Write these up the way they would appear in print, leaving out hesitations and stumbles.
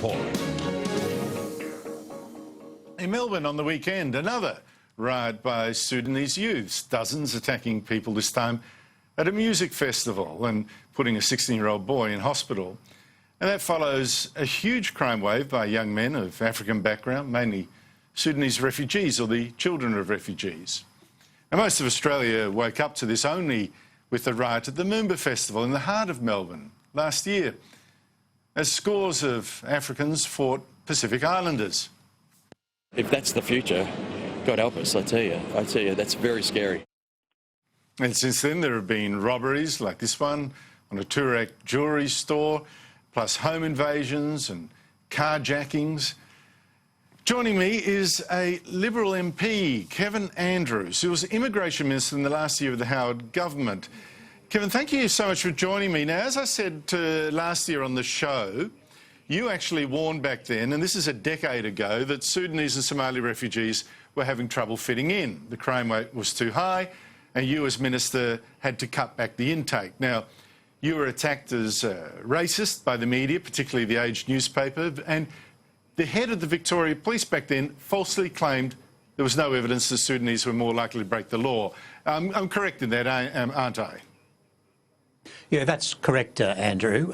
report. In Melbourne on the weekend, another riot by Sudanese youths, dozens attacking people this time at a music festival and putting a 16-year-old boy in hospital. And that follows a huge crime wave by young men of African background, mainly Sudanese refugees or the children of refugees. And most of Australia woke up to this only with the riot at the Moomba Festival in the heart of Melbourne last year, as scores of Africans fought Pacific Islanders. If that's the future, God help us, I tell you, that's very scary. And since then there have been robberies like this one on a Toorak jewellery store, plus home invasions and carjackings. Joining me is a Liberal MP, Kevin Andrews, who was Immigration Minister in the last year of the Howard government. Kevin, thank you so much for joining me. Now, as I said last year on the show, you actually warned back then, and this is a decade ago, that Sudanese and Somali refugees were having trouble fitting in. The crime rate was too high, and you as Minister had to cut back the intake. Now, you were attacked as racist by the media, particularly the Age newspaper, and the head of the Victoria Police back then falsely claimed there was no evidence the Sudanese were more likely to break the law. I'm correct in that, aren't I? Yeah, that's correct, Andrew.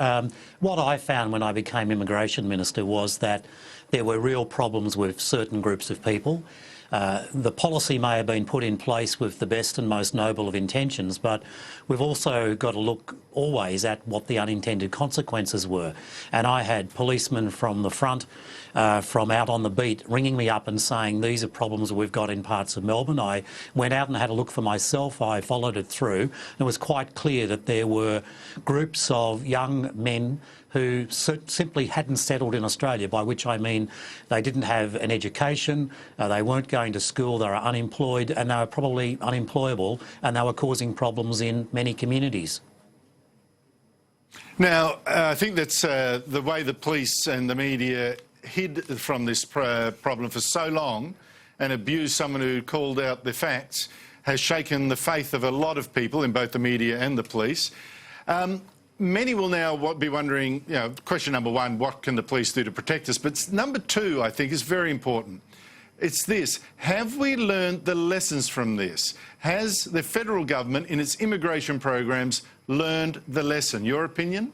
What I found when I became Immigration Minister was that there were real problems with certain groups of people. The policy may have been put in place with the best and most noble of intentions, but we've also got to look always at what the unintended consequences were. And I had policemen from the front, from out on the beat, ringing me up and saying, these are problems we've got in parts of Melbourne. I went out and had a look for myself. I followed it through. And it was quite clear that there were groups of young men who simply hadn't settled in Australia, by which I mean they didn't have an education, they weren't going to school, they were unemployed, and they were probably unemployable, and they were causing problems in many communities. Now, I think that's the way the police and the media hid from this problem for so long and abused someone who called out the facts has shaken the faith of a lot of people in both the media and the police. Many will now be wondering, you know, question number one, what can the police do to protect us? But number two, I think, is very important. It's this: have we learned the lessons from this? Has the federal government, in its immigration programs, learned the lesson? Your opinion?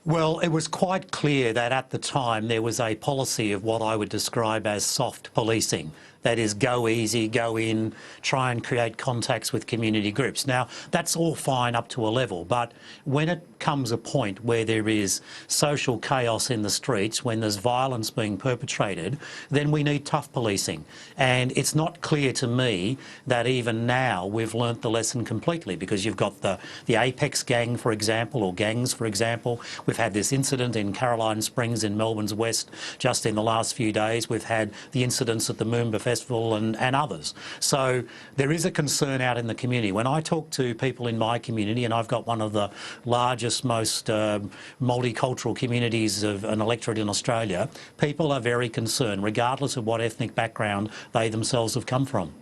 Well, it was quite clear that at the time there was a policy of what I would describe as soft policing. That is, go easy, go in, try and create contacts with community groups. Now, that's all fine up to a level, but when it comes a point where there is social chaos in the streets, when there's violence being perpetrated, then we need tough policing. And it's not clear to me that even now we've learnt the lesson completely, because you've got the Apex gang, for example, or gangs, for example. We've had this incident in Caroline Springs in Melbourne's west just in the last few days. We've had the incidents at the Moomba Festival and others. So there is a concern out in the community. When I talk to people in my community, and I've got one of the largest, most multicultural communities of an electorate in Australia, people are very concerned, regardless of what ethnic background they themselves have come from.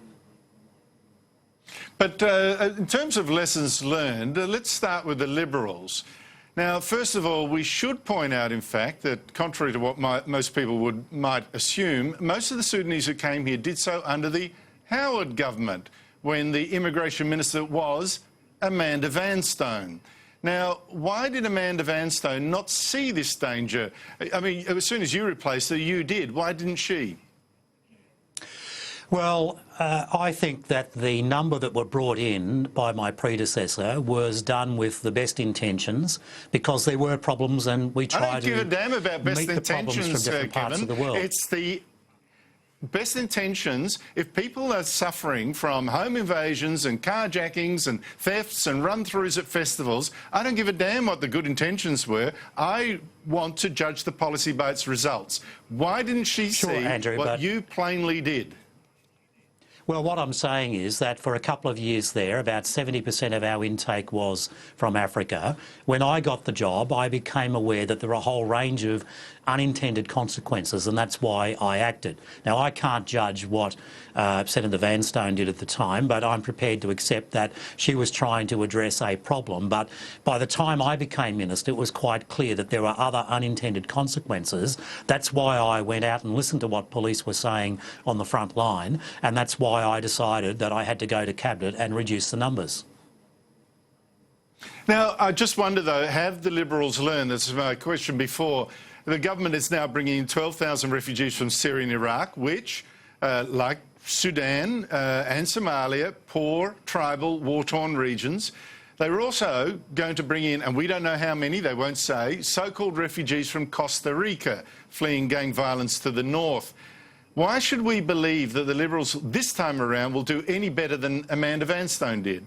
But in terms of lessons learned, let's start with the Liberals. Now, first of all, we should point out, in fact, that contrary to what most people might assume, most of the Sudanese who came here did so under the Howard government, when the Immigration Minister was Amanda Vanstone. Now, why did Amanda Vanstone not see this danger? I mean, as soon as you replaced her, you did. Why didn't she? Well, I think that the number that were brought in by my predecessor was done with the best intentions, because there were problems, and we tried to meet the problems from different parts of the world. It's the best intentions. If people are suffering from home invasions and carjackings and thefts and run-throughs at festivals, I don't give a damn what the good intentions were. I want to judge the policy by its results. Why didn't she see Andrew, what you plainly did? Well, what I'm saying is that for a couple of years there, about 70% of our intake was from Africa. When I got the job, I became aware that there were a whole range of unintended consequences, and that's why I acted. Now, I can't judge what Senator Vanstone did at the time, but I'm prepared to accept that she was trying to address a problem. But by the time I became minister, it was quite clear that there were other unintended consequences. That's why I went out and listened to what police were saying on the front line, and that's why I decided that I had to go to Cabinet and reduce the numbers. Now, I just wonder, though, have the Liberals learned, this is my question before, the government is now bringing in 12,000 refugees from Syria and Iraq, which, like Sudan and Somalia, poor, tribal, war-torn regions. They were also going to bring in, and we don't know how many, they won't say, so-called refugees from Costa Rica, fleeing gang violence to the north. Why should we believe that the Liberals this time around will do any better than Amanda Vanstone did?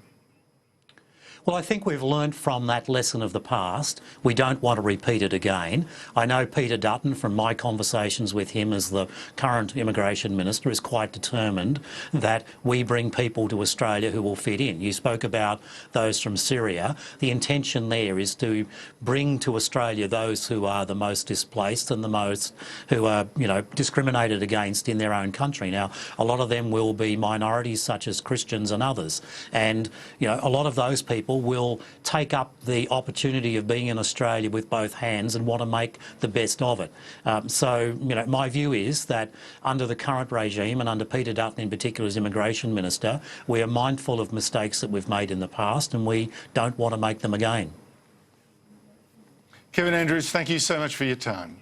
Well, I think we've learnt from that lesson of the past. We don't want to repeat it again. I know Peter Dutton, from my conversations with him as the current Immigration Minister, is quite determined that we bring people to Australia who will fit in. You spoke about those from Syria. The intention there is to bring to Australia those who are the most displaced and the most who are, discriminated against in their own country. Now, a lot of them will be minorities such as Christians and others. And, a lot of those people will take up the opportunity of being in Australia with both hands and want to make the best of it. My view is that under the current regime and under Peter Dutton in particular as Immigration Minister, we are mindful of mistakes that we've made in the past and we don't want to make them again. Kevin Andrews, thank you so much for your time.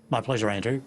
My pleasure, Andrew.